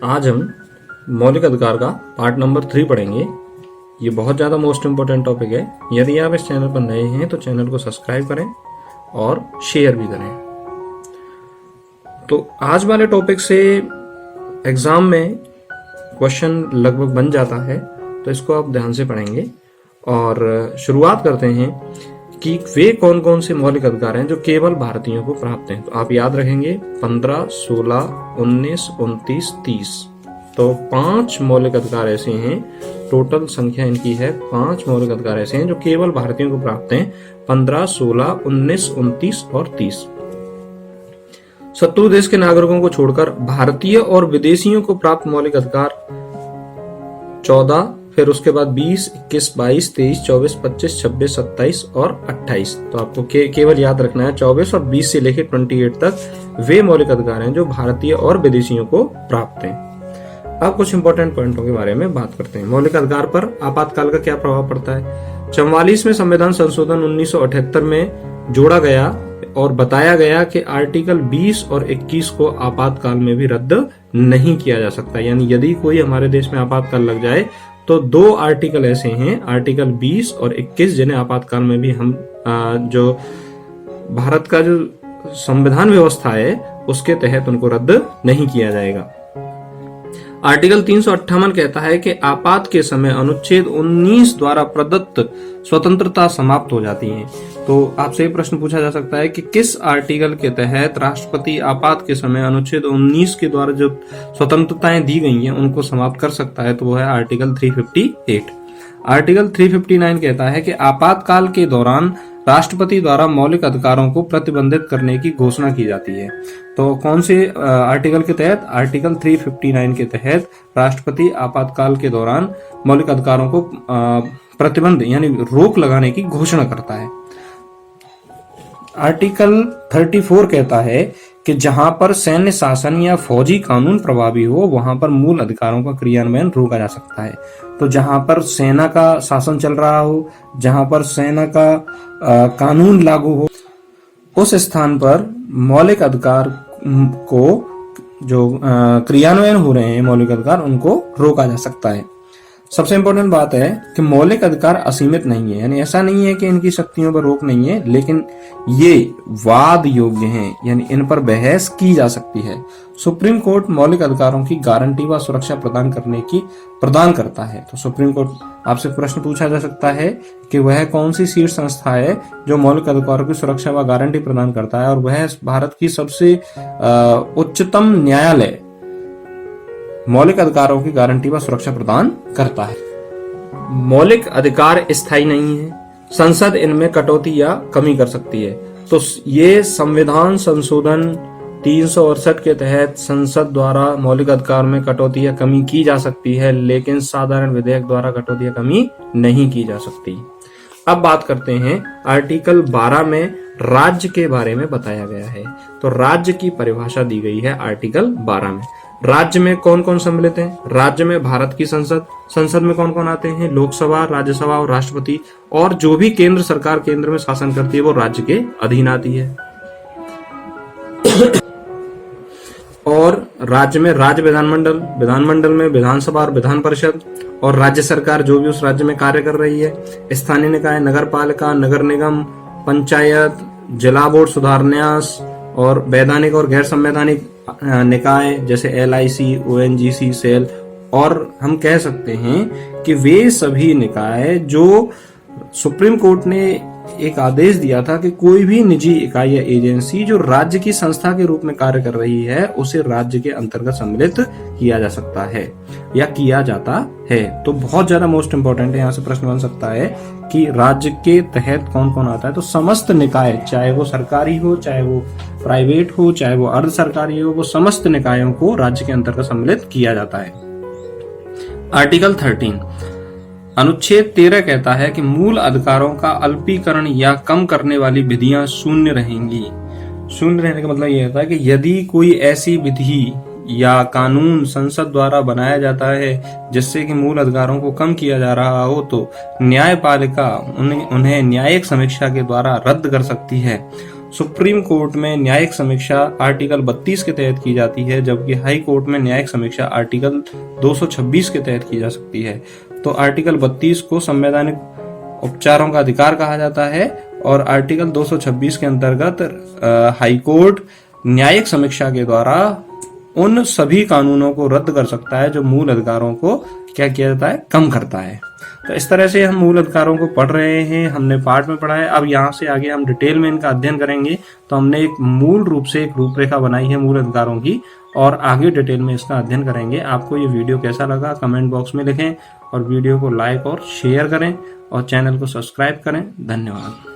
आज हम मौलिक अधिकार का पार्ट नंबर 3 पढ़ेंगे। ये बहुत ज़्यादा मोस्ट इम्पोर्टेंट टॉपिक है। यदि आप इस चैनल पर नए हैं तो चैनल को सब्सक्राइब करें और शेयर भी करें। तो आज वाले टॉपिक से एग्जाम में क्वेश्चन लगभग बन जाता है, तो इसको आप ध्यान से पढ़ेंगे। और शुरुआत करते हैं कि वे कौन कौन से मौलिक अधिकार हैं जो केवल भारतीयों को प्राप्त हैं। तो आप याद रखेंगे 15, 16, 19, 29, 30। तो 5 मौलिक अधिकार ऐसे हैं, टोटल संख्या इनकी है 5 मौलिक अधिकार ऐसे हैं जो केवल भारतीयों को प्राप्त हैं। 15, 16, 19, 29 और 30। शत्रु देश के नागरिकों को छोड़कर भारतीय और विदेशियों को प्राप्त मौलिक अधिकार 14, फिर उसके बाद 20, 21, 22, 23, 24, 25, 26, 27 और 28। तो आपको केवल याद रखना है 24 और 20 से लेकर 28 तक वे मौलिक अधिकार हैं जो भारतीय और विदेशियों को प्राप्त हैं। अब कुछ इंपॉर्टेंट पॉइंटों के बारे में बात करते हैं। मौलिक अधिकार पर आपातकाल का क्या प्रभाव पड़ता है। 44वें संविधान संशोधन 1978 में जोड़ा गया और बताया गया कि आर्टिकल 20 और 21 को आपातकाल में भी रद्द नहीं किया जा सकता। यानी यदि कोई हमारे देश में आपातकाल लग जाए तो 2 आर्टिकल ऐसे हैं, आर्टिकल 20 और 21, जिन्हें आपातकाल में भी हम जो भारत का जो संविधान व्यवस्था है उसके तहत उनको रद्द नहीं किया जाएगा। आर्टिकल 358 कहता है कि आपात के समय अनुच्छेद 19 द्वारा प्रदत्त स्वतंत्रता समाप्त हो जाती है। तो आपसे ये प्रश्न पूछा जा सकता है कि किस आर्टिकल के तहत राष्ट्रपति आपात के समय अनुच्छेद 19 के द्वारा जो स्वतंत्रताएं दी गई हैं उनको समाप्त कर सकता है। तो वो है आर्टिकल 358। आर्टिकल 359 कहता है कि आपातकाल के दौरान राष्ट्रपति द्वारा मौलिक अधिकारों को प्रतिबंधित करने की घोषणा की जाती है। तो कौन से आर्टिकल के तहत? आर्टिकल 359 के तहत राष्ट्रपति आपातकाल के दौरान मौलिक अधिकारों को प्रतिबंध यानी रोक लगाने की घोषणा करता है। आर्टिकल 34 कहता है कि जहां पर सैन्य शासन या फौजी कानून प्रभावी हो वहां पर मूल अधिकारों का क्रियान्वयन रोका जा सकता है। तो जहां पर सेना का शासन चल रहा हो, जहां पर सेना का कानून लागू हो, उस स्थान पर मौलिक अधिकार को जो क्रियान्वयन हो रहे हैं मौलिक अधिकार उनको रोका जा सकता है। सबसे इंपॉर्टेंट बात है कि मौलिक अधिकार असीमित नहीं है, यानी ऐसा नहीं है कि इनकी शक्तियों पर रोक नहीं है, लेकिन ये वाद योग्य हैं, यानी इन पर बहस की जा सकती है। सुप्रीम कोर्ट मौलिक अधिकारों की गारंटी व सुरक्षा प्रदान करता है। तो सुप्रीम कोर्ट, आपसे प्रश्न पूछा जा सकता है कि वह कौन सी शीर्ष संस्था है जो मौलिक अधिकारों की सुरक्षा व गारंटी प्रदान करता है, और वह भारत की सबसे उच्चतम न्यायालय मौलिक अधिकारों की गारंटी व सुरक्षा प्रदान करता है। मौलिक अधिकार स्थायी नहीं है, संसद इनमें कटौती या कमी कर सकती है। तो ये संविधान संशोधन 368 के तहत संसद द्वारा मौलिक अधिकार में कटौती या कमी की जा सकती है, लेकिन साधारण विधेयक द्वारा कटौती या कमी नहीं की जा सकती। अब बात करते हैं आर्टिकल 12 में राज्य के बारे में बताया गया है। तो राज्य की परिभाषा दी गई है आर्टिकल 12 में। राज्य में कौन कौन सम्मिलित है? राज्य में भारत की संसद में कौन कौन आते हैं? लोकसभा, राज्यसभा और राष्ट्रपति, और जो भी केंद्र सरकार केंद्र में शासन करती है वो राज्य के अधीन आती है। और राज्य में राज्य विधानमंडल, विधानमंडल में विधानसभा और विधान परिषद, और राज्य सरकार जो भी उस राज्य में कार्य कर रही है। स्थानीय निकाय, नगर पालिका, नगर निगम, पंचायत, जिला बोर्ड सुधारन्यास, और वैधानिक और गैर संवैधानिक निकाय जैसे LIC, ONGC, सेल। और हम कह सकते हैं कि वे सभी निकाय जो सुप्रीम कोर्ट ने एक आदेश दिया था कि कोई भी निजी इकाई या एजेंसी जो राज्य की संस्था के रूप में कार्य कर रही है उसे राज्य के अंतर्गत सम्मिलित किया जा सकता है या किया जाता है। तो बहुत ज्यादा मोस्ट इंपोर्टेंट है, यहाँ से प्रश्न बन सकता है कि राज्य के तहत कौन कौन आता है। तो समस्त निकाय, चाहे वो सरकारी हो, चाहे वो प्राइवेट हो, चाहे वो अर्ध सरकारी हो, वो समस्त निकायों को राज्य के अंतर्गत सम्मिलित किया जाता है। आर्टिकल 13 अनुच्छेद 13 कहता है कि मूल अधिकारों का अल्पीकरण या कम करने वाली विधियां शून्य रहेंगी। शून्य रहने का मतलब यह होता है कि यदि कोई ऐसी विधि या कानून संसद द्वारा बनाया जाता है जिससे कि मूल अधिकारों को कम किया जा रहा हो तो न्यायपालिका उन्हें न्यायिक समीक्षा के द्वारा रद्द कर सकती है। सुप्रीम कोर्ट में न्यायिक समीक्षा आर्टिकल 32 के तहत की जाती है, जबकि हाई कोर्ट में न्यायिक समीक्षा आर्टिकल 226 के तहत की जा सकती है। तो आर्टिकल 32 को संवैधानिक उपचारों का अधिकार कहा जाता है और आर्टिकल 226 के अंतर्गत हाई कोर्ट न्यायिक समीक्षा के द्वारा उन सभी कानूनों को रद्द कर सकता है जो मूल अधिकारों को क्या किया जाता है, कम करता है। तो इस तरह से हम मूल अधिकारों को पढ़ रहे हैं, हमने पार्ट में पढ़ा है। अब यहाँ से आगे हम डिटेल में इनका अध्ययन करेंगे। तो हमने एक मूल रूप से एक रूपरेखा बनाई है मूल अधिकारों की और आगे डिटेल में इसका अध्ययन करेंगे। आपको ये वीडियो कैसा लगा कमेंट बॉक्स में लिखें और वीडियो को लाइक और शेयर करें और चैनल को सब्सक्राइब करें। धन्यवाद।